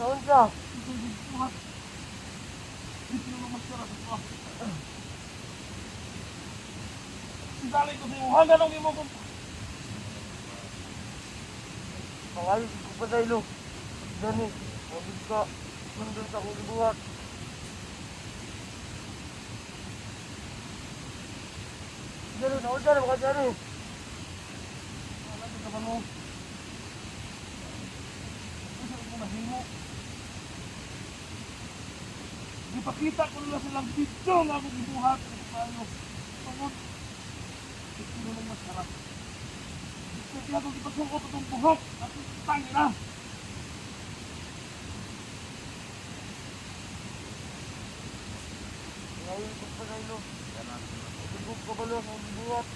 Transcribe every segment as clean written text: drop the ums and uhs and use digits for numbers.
Naunsa? Dito na mas sarap ito. Sinalay ko sa iyo. Hanggang ang imo kong... Pangalit ko pa tayo. Dani, huwag ka. Nandun sa akong ibuhat. Dani, naunsa na baka dyan eh. Wala ka ba mo? Gusto ko mahimo. Ipakita ko nila silang video na akong ibuhat. Tayo. Pangod. Ito na lang masarap. Kasi akong ipasungkot itong buhok. At tangi na. Pangalit ko pa tayo. Huwag ka balo sa akong ibuhat.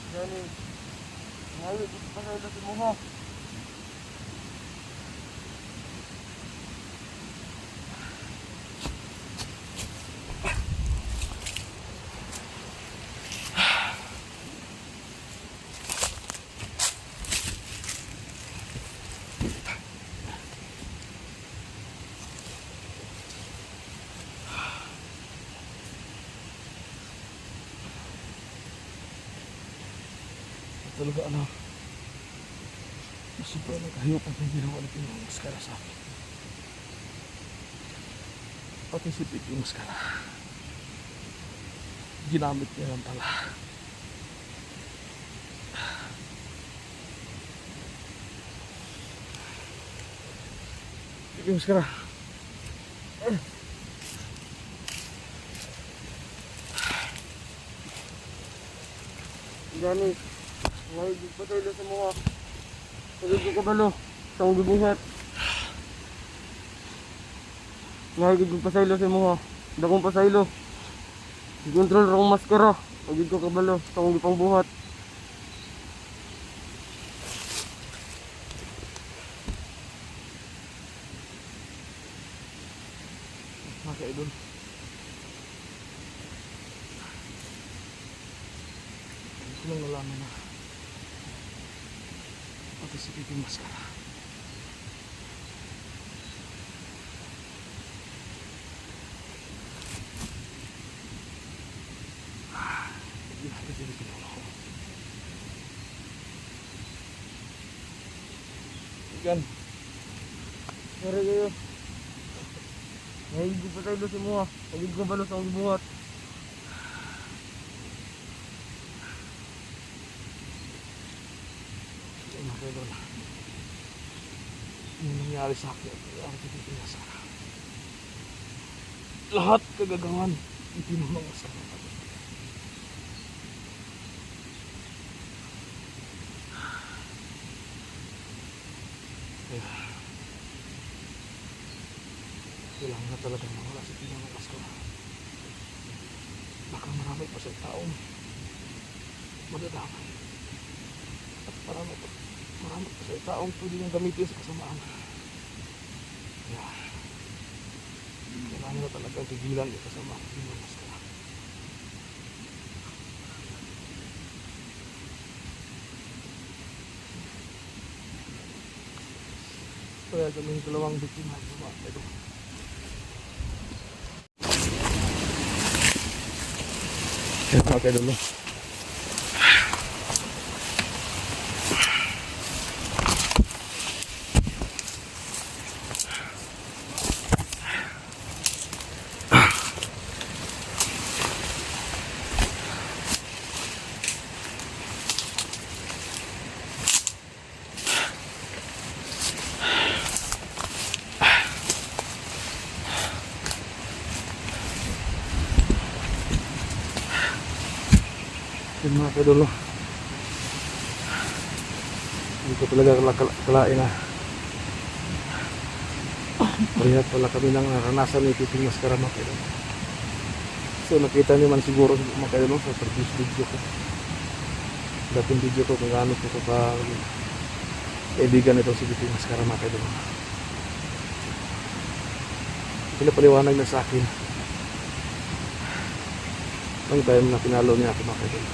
Dani, pangalit ko pa tayo sa mga. Talaga ano, sobrang nagkahiyop ang ginawa na yung maskara sa akin. Pati si Pete yung maskara, ginamit niya lang pala. Pete yung maskara. Dani, pangalit ko pa tayo sa mga. Huwag ka balo sa akong ibuhat. Pangalit ko pa tayo sa mga. Dakong pasaylo. I-control ra akong maskara. Huwag ka kabalo sa akong ipang buhat. Mga idol, hindi ko lang nalaman na pati si Pete yung maskara. Hindi natin pinipino ko. Igan, Sorry kayo. Pangalit ko pa tayo sa mga. Huwag ka balo sa akong ibuhat. mga idol, yung nangyari sa akin ang Pilipinas, lahat kagagawan ipinungas ka ng pagod. Kaya kailangan na talaga mawala si pinungas ko. Baka marami pa sa taong madadamay at marami pa sa taong pwede niyang gamitin sa kasamaan. Kaya kailangan na talaga tigilan yung kasamaan pinungas ko. Kaya kami yung dalawang biktima mga idol. Yan mga idol. Yan mga kadolo, hindi ko talaga kalain na parehas pala kami nang naranasan ni Pete yung maskara mga kadolo. So nakita niyo man siguro mga kadolo sa previous video ko dating video ko kung gaano ko ka kaibigan itong si Biting Maskara mga kaidol. Pinapaliwanag na sa akin ang time na pinalo niya ako mga kaidol.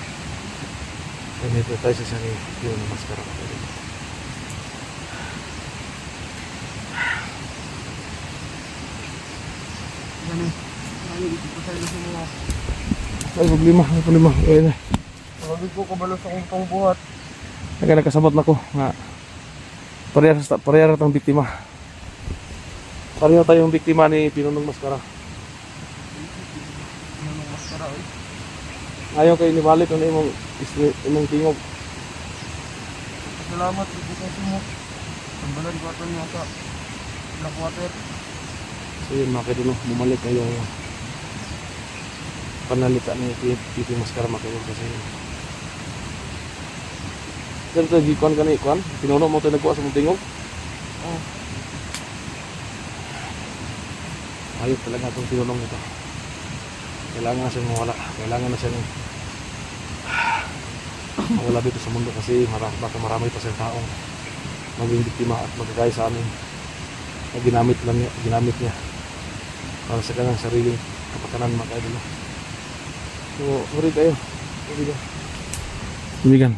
Ay may tayo sa siya ni Pinonong Maskara mga kaidol. Ay problema. Ayun na. Magiging ko kabalo sa kong pangbuhat. Nagkasabot na ko nga parehara tayong biktima. Pareho tayong biktima ni Pinonong Maskara. Pinonong Maskara eh. Ayaw kayo nibalik ano imong tingog. Salamat sa mo. Tambalan ko ato niya sa Blackwater. So yun mga kaidol, bumalik kayo panalita ni Pinonong Maskara mga kaidol kasi pero ito gikuan ka na ikuan, pinuno mo ito nagkuha sa mong tingog. Oh. Ayos talaga itong pinunong ito. Kailangan na siyang mawala. Kailangan na siyang mawala dito sa mundo kasi baka marami pa siyang taong maging biktima at magkakaya sa amin na ginamit niya para sa kanyang sariling kapakanan mga kaidol. So, sorry kayo. Ibigan.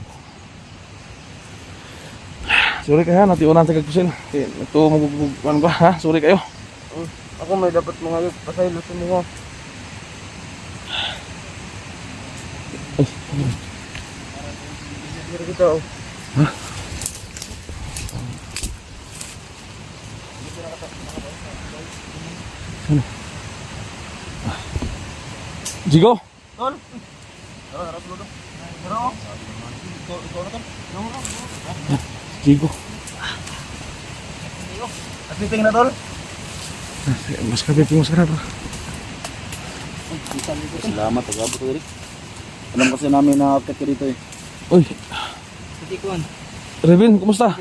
Sorry kayo, natiunan sa kagpusin. Ito magbubuan ko ha, sorry kayo. Ako may dapat mga pasaylo sa mo. Sige kita oh. Ha? Sana. Jigo? Tol. Tara tulo. Tara. Ikaw na kan. Jigo. At meeting na tol. Mas kapiping mas karap. Salamat, pag-abot ko rin. Alam kasi namin na akit ka dito eh. Uy, Titikuan. Revin, kumusta?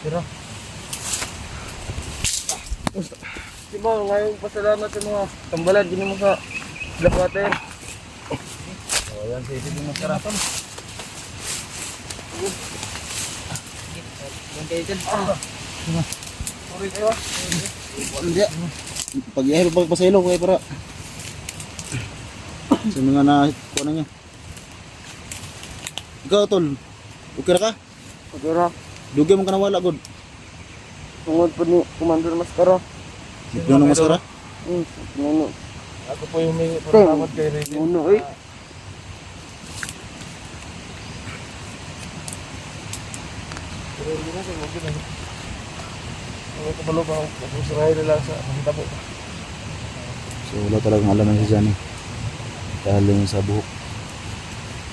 Tara. Di ba ngayong pasalamat sa mga tambalan din mo sa Blackwater. O yan, sa isip mo sarap. Sorry kayo. Hindi. Pag-ihero pagpasaylo ko para sa mga nakuha na niya. Ikaw tol, okay ra ka? Tara. Dugay mo ka nawala god. Tungod po ni Commander Maskara. Pinonong Maskara? Nuno. Ako po yung may salamat kay Revin. Nuno eh. Pero hindi natin, huwag yun. Ang kabalo pa, mag-usrahay nila sa makita po. So wala talagang alam na si Johnny. Dahil yung sa buhok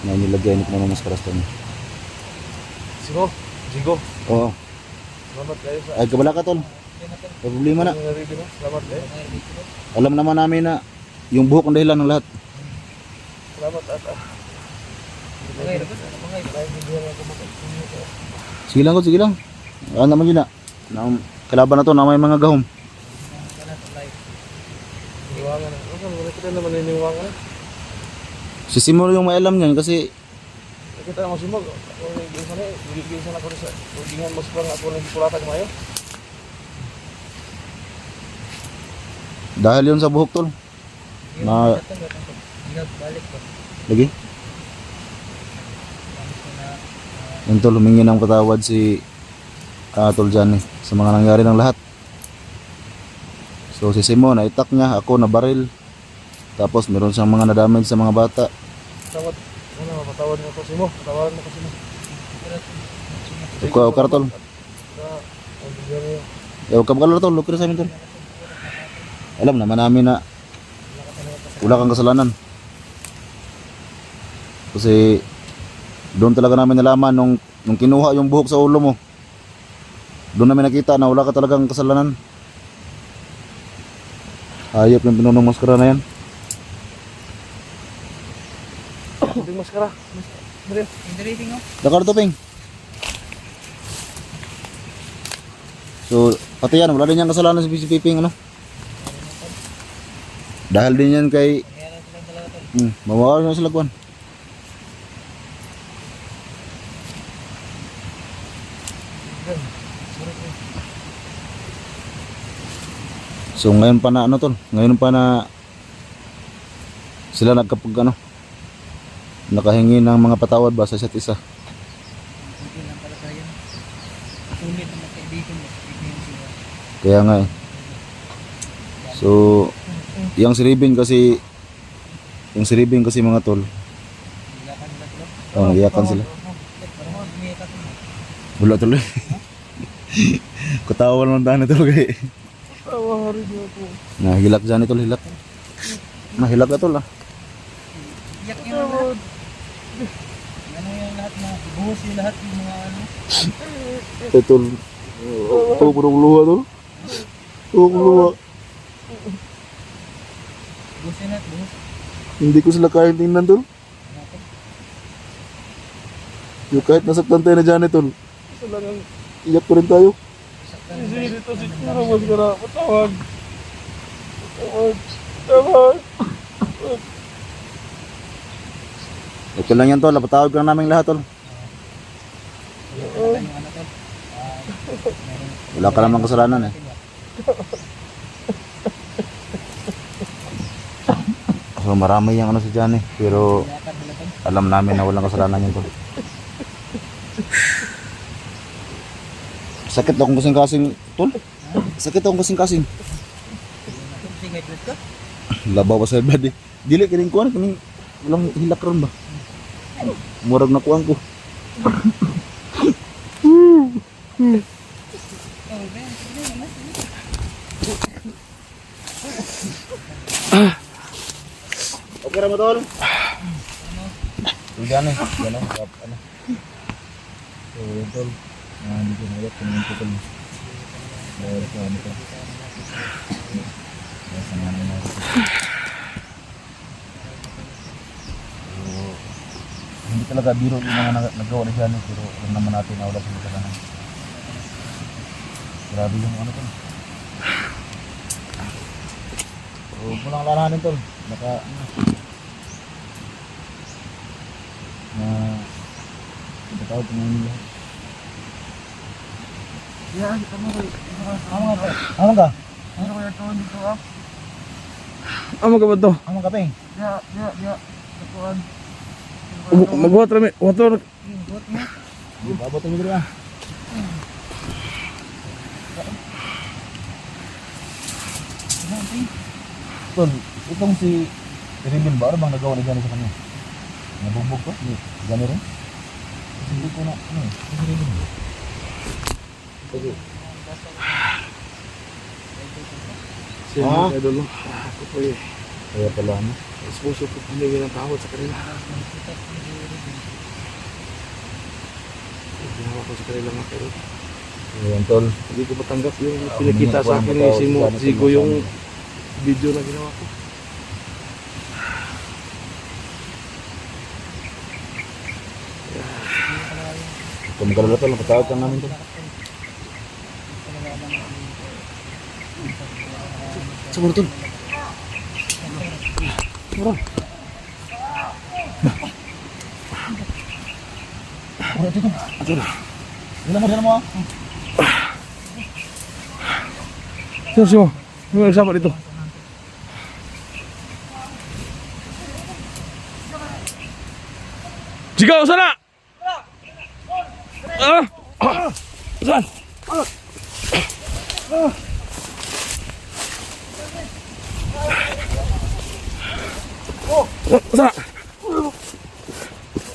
na nilagay ni Pinonong Maskara sa niya. Jigo. Oo. Salamat kayo sa Ay kabala ka tol. May problema na. Revin. Salamat kayo. Alam naman namin na yung buhok ang dahilan ng lahat. Salamat at Sige lang, sige lang. Ano naman yun na. Kalaban na to na may mga gahom. Niwangan na. Wala kita naman niniwangan. Si Simon yung may alam niyan kasi Kita ang masimog. Gigilsan ako sa ulingan mo sa ako ng pulatag mayo. dahil yun sa buhok tol. Na lagi. Yun tol, humingi ng patawad si Tol Johnny sa mga nangyari ng lahat. So si Simon, naitak niya, ako na baril. Tapos meron siyang mga nadamage sa mga bata. Tawad. Ano, patawad mo ko si mo. Patawaran mo ko si mo. Ikaw ka tol. Huwag ka magalala tol, lukir sa amin tol. Alam naman namin na wala kang kasalanan. Kasi doon talaga namin nalaman nung kinuha yung buhok sa ulo mo. Doon namin nakita na wala ka talagang kasalanan. Hayop yung Pinonong Maskara na yan. Hindi maskara. Dakar to ping. So pati yan, wala din yung kasalanan si Piping ano. Dahil din yan kay mawawa na sila kuwan. So ngayon pa na ano tol, ngayon pa na sila nagkapag ano, nakahingi ng mga patawad ba sa isa't isa. Hindi lang pala tayo. Sulit na magkaibigan mo. Sila. Kaya nga eh. So yung si Ribin kasi mga tol, Ilakan nila sila. iyakan sila. Parang umiyak ako. Wala tuloy. Katawa lang tayo tol kay. Tawa rin ako. Nahilak dyan tol, hilak. Nahilak na tol ah. Iyak yung lahat. Ano yung lahat na buhos yung lahat yung mga ano. Tol. Tuwa ko ng luha tol. Tuwa ko luha. Buhos yung lahat, buhos. Hindi ko sila kaya tingnan tol. Yung kahit nasaktan tayo na dyan tol. Talagang Iyak pa rin tayo. easy dito siguro maskara. Patawag. Patawag. Patawag. Okay lang yan tol, napatawag ka na namin lahat tol. Yung ano to. Wala ka namang kasalanan eh. So marami yung ano sa dyan eh. Pero Ilakan nila to. alam namin na walang kasalanan yun tol. Sakit akong kasing-kasing tol. Sakit akong kasing-kasing. Singay blood ka? Labaw pa sa body. Dili kining kuan kining walang hilak ron ba. Murag na kuan ko. Okay ra mo tol. Diyan eh, diyan ano. So tol, hindi ko nayat kung ano tol. Dahil sa ano to. Sa mga na. Hindi talaga biro yung mga nagawa na dyan pero alam naman natin na wala sila kasalanan. Grabe yung ano to. So, pulang lalahanin tol. Naka tawag ko ngayon lahat. Yan, tama ko. Amang ka? Ano kaya ito dito ah? Amo ka ba to? Amang ka peng? Ya. Tapuan. Magbuhat rami. Water. Babot ang dito ah. Tol, itong si Rebel ba? Ano bang nagawa na gano'n sa kanya? Nabugbog ko? Gano'n rin? Kasi hindi ko na, ano eh, si Rebel. Sige. Siya idol no. Ako po eh. Kaya pala ano? Esposo ko pinigil ng tawad sa kanila. Ginawa ko sa kanila mga pero Ayan tol. hindi ko matanggap yung pinakita sa akin ni Sigo yung video na ginawa ko. Kung magkalala tol, napatawag ka namin tol. Sa mga tol. Wala dito. Tol. Dala mo ah. Sergio, may nagsama dito. Sigaw, sana! Ah! Saan? Sana!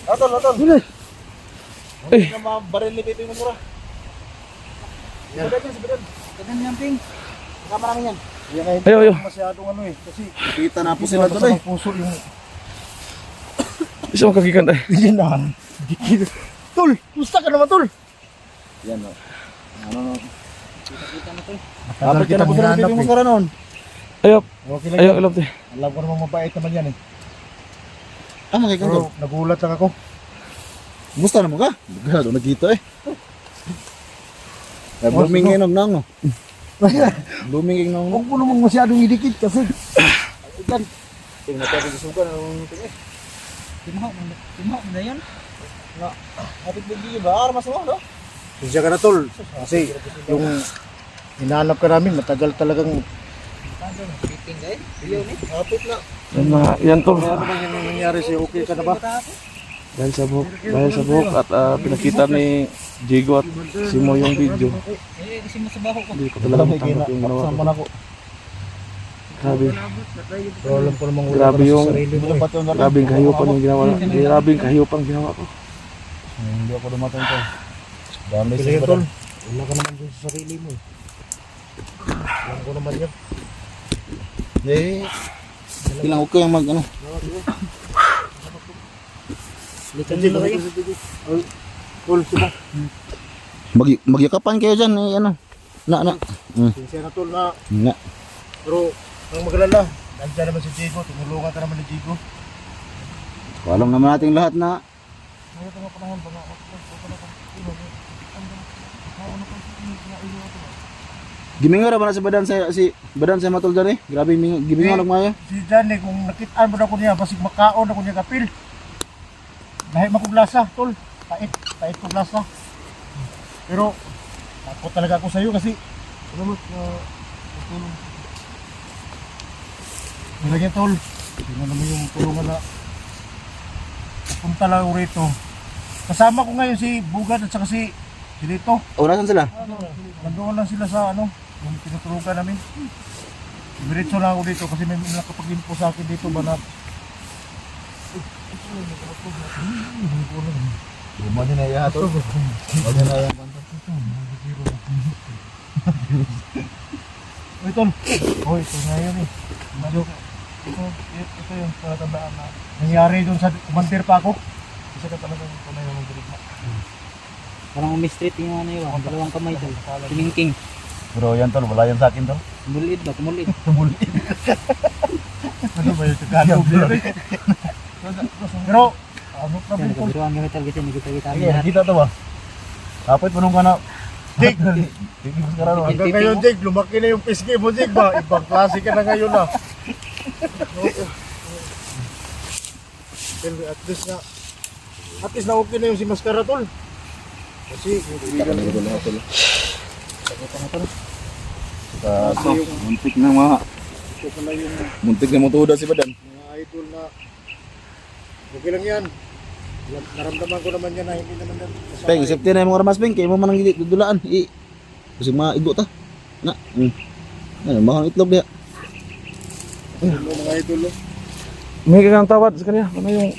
Atol. Bilay! Eh, Ano mga baril ni Pipi mo mura? Yan. Kagan niyang ping. Kasama namin yan. Yan ay Ayo. masyadong ano eh. Kasi kita na po sila doon eh. Puso yung... isa makagikan tayo. Yan na. Tol! Musta ka naman tol? Yan o. Ano no? Kita na to. Dapat ka na po sila ni Pipi mo mura noon. Ayop, Okay lang ayop, yan. ilap tayo. Alam ko naman mabait naman yan eh. Ah, makikita tol. Nagulat lang ako. Musta naman ka? Gado, nagkita eh. Blooming ng nang no. Blooming ng nang. Huwag mo naman masyadong idikit kasi. Ikan. Tingnan natin yung suka na tingin. Timahok na yan. Kapit bigi ba? Armas mo no? Siya ka na tol. Kasi yung hinanap ka namin matagal talagang Fitting guys. Iyo ni. Kapit na. Yan to. Ano bang yung nangyari sa'yo? Okay ka na ba? Dahil sa buhok at pinakita ni Jigo at Simo yung video. Eh, kasi masabaho ko. Hindi ko talaga matanggap yung ginawa ko. Saan pa na ako? Grabe. Pero alam ko namang Grabe yung Grabing kahiyupan yung ginawa. Grabing kahiyupan ginawa ko. Hindi ako dumatang ito. Dami sa iba. Wala ka naman dun sa sarili mo. Alam ko naman yun. Eh, kailangan ko yung mag ano. Likan nila kayo. Magyakapan kayo dyan eh, ano. Na. Sincere na tol na. Na. Pero, ang magalala, nandiyan naman si Jigo, tumulungan ka naman ni Jigo. Walang naman nating lahat na. Gimingo ra ba na sa badan sa matol dyan eh? Grabe gimingo nagmaya. Si Jan eh, kung nakitaan mo na ko niya, basig makaon na ko niya kapil. Dahil makuglasa, tol. Pait kuglasa. Pero, takot talaga ako sa'yo kasi, salamat na tulong. Nilagyan tol, sino naman yung tulungan na punta lang ako rito. Kasama ko ngayon si Bugad at saka si Lito. O, nasan sila? Nandoon lang sila sa ano, yung tinutulugan namin. Diretso lang ako dito kasi may nakapag-info sa akin dito ba na Bumali na iya tol. Bumali na iya. Uy tol, ito nga yun eh. Medyo, ito yung tatandaan na nangyari doon sa umantir pa ako. Isa ka talagang tunay na magdirigma. Parang umistreet yung ano yun. Dalawang kamay tol. King. Bro, yan tol, wala yan sa akin tol. Kumulid ba? Kumulid. Ano ba yung Tagalog? Pero, ano Kasi problem tol? nagkabiruan kami talaga kasi nagkita-kita kami Sige, lahat. kita to ba? Kapit punong ka na. Jig, Tigil ka na. hanggang ngayon Jig, lumaki na yung pisngi mo Jig ba? Ibang klase ka na ngayon ah. Pero at least na okay na yung si Mascara tol. Kasi, Muntik na mga. ito na yung Muntik na motoda si Badan. mga idol na okay lang yan. Naramdaman ko naman yan na hindi naman yan kasama Peng, safety na yung mga ramas Peng. Kaya mo manang dudulaan. Kasi mga igo ta. Na. Ano, mahal itlog niya. mga idol. May kang tawad sa kanya. Ano yung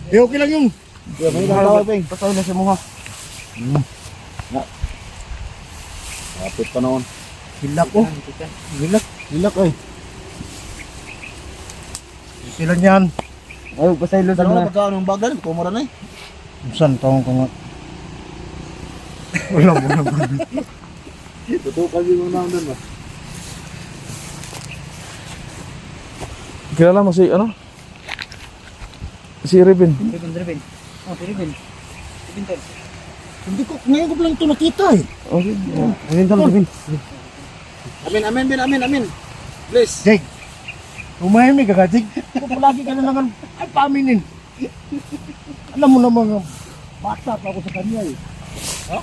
Okay lang yung May tawag Peng. pasay na si Muha. Kapit pa noon. hilak oh. Hilak ay. Okay lang yan. Ay, pasaylo sa Saan mo mga. na pagkaon yung bagdan? Kumura na eh. Saan taong ka nga? Wala. Totoo kasi yung naman doon ba? Kilala mo si ano? Si Ribin. Ribin. Oh, si Ribin. Ribin tol. Hindi ko, ngayon ko lang ito nakita eh. Okay. Ribin tol, Ribin. Amin. Please. Jake, umahimik ka ka, Jake. Kung palagi ka na naman, ay paaminin. Alam mo naman, bata pa ako sa kanya eh. Ha?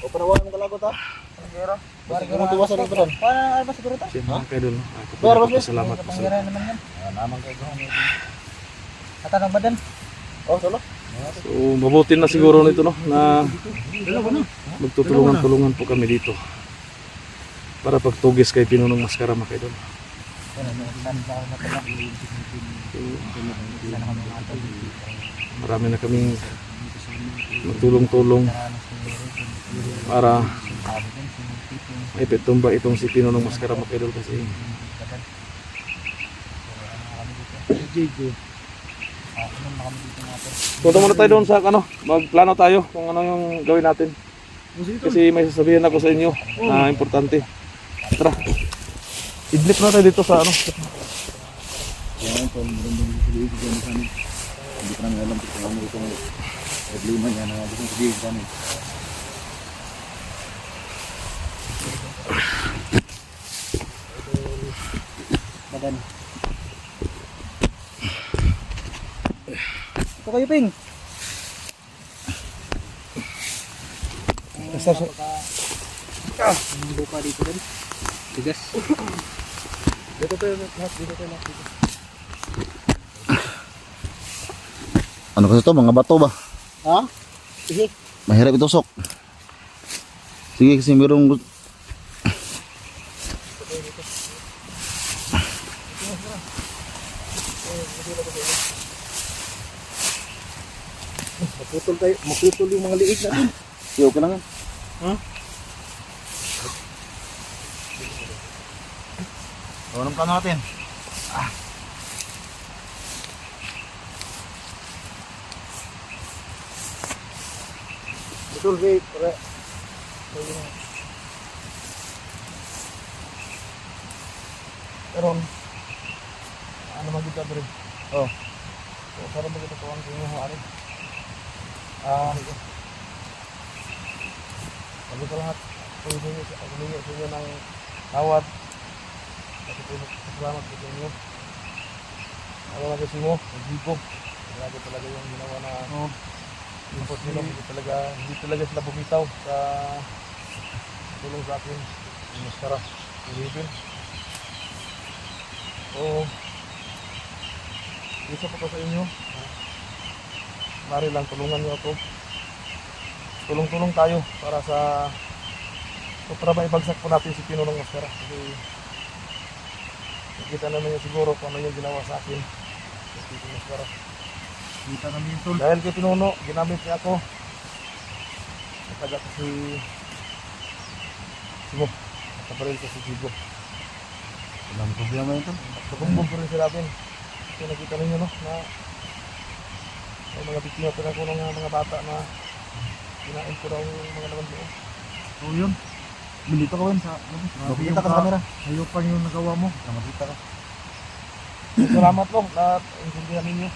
O panawagan mo kalagot ha? Sige mo tuwasan ng Badan. Paano ang alba siguro to? Mga kaidol. Salamat po sa Pangyarihan naman yan. Naman kayo doon. Katanang badan. Oh, solo? So, mabuti na siguro nito no na magtutulungan-tulungan po kami dito. Para pagtugis kay Pinunong Maskara mga kaidol. Marami na kaming magtulong-tulong para maipitumba itong si Pinunong Maskara mga kaidol kasi punta muna tayo doon sa ano, magplano tayo kung ano yung gawin natin. Kasi may sasabihin ako sa inyo na importante. Tara. Idlip na tayo dito sa ano. Yan, tol. Hindi ko namin alam kung ano itong problema niya na gusto sabihin sa amin. Badan. Ito kayo, Ping. Basta sa... Yung lupa dito din. Tigas. Dito tayo lahat, dito tayo lahat. Dito. Ano kasi to? Mga bato ba? Ha? Sige. Mahirap itusok. Sige kasi mayroong Maputol yung mga liig natin. sige, okay lang yan. Anong plano natin? Betul, babe. Para. Pero, ano magiging rin? Oh. So, sarang magiging ito ang tingin mo, Ari. Sabi ko lahat, humingi sa inyo ng tawad. Kasi po, salamat po sa inyo. Ako na kasi mo, nagbigo. Grabe talaga yung ginawa na import nila. Hindi talaga sila bumitaw sa tulong sa akin. Yung maskara, ulipin. So, isa po ko sa inyo. Mari lang, tulungan niyo ako. Tulong-tulong tayo para para maibagsak po natin si Pinunong Maskara. Kasi nakita naman niya siguro kung ano yung ginawa sa akin. Si Pinunong Maskara. Kita namin yung tol. Dahil kay Pinuno, ginamit niya ako. Nataga ko si Sigo. Nataparil ko si Sigo. Walang problema yun to. Nabumbog ko rin sila natin. Kasi nakita ninyo no, na may mga biktima pa ko ng mga bata na kinain ko daw yung mga laman doon. So yun. Dito ka sa makita ka sa camera. Ayaw pa yung nagawa mo. Makita ka. Salamat po na intindihan ninyo.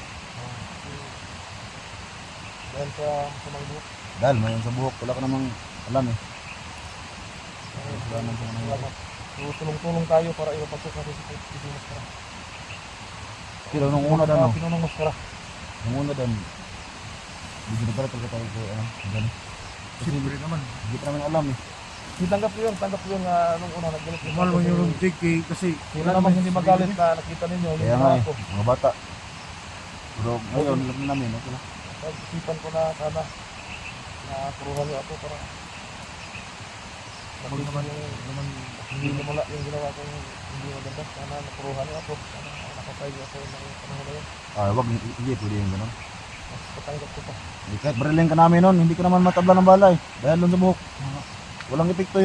Dahil sa mga buhok. Dahil mayon sa buhok, wala ka namang alam eh. Salamat sa mga Salamat. So, tulong-tulong tayo para ipapasok natin sa Pinunong Maskara. Pero nung una dan, no? Pinunong Maskara. Nung una dan, hindi na pala talaga tayo ano, gano'n. Siyempre naman. Hindi pa namin alam eh. Tanggap ko yun nung una naggalit. Mahal mo yung JK kasi Sila naman hindi magalit na nakita ninyo. Yung Kaya nga ginawa eh, ko. mga bata. Pero ngayon, alam na namin, okay lang. Pag-isipan ko na sana na puruhan niyo ako para Huwag naman naman hindi lumala yung ginawa kong hindi maganda. Sana napuruhan niyo ako. Sana nakapay niyo ako ng panahon na yun. Wag, hindi pwede yung gano'n. Mas patanggap ko pa. Kahit barilin ka namin nun, hindi ka naman matabla ng balay. Dahil doon sa buhok. Walang epekto yung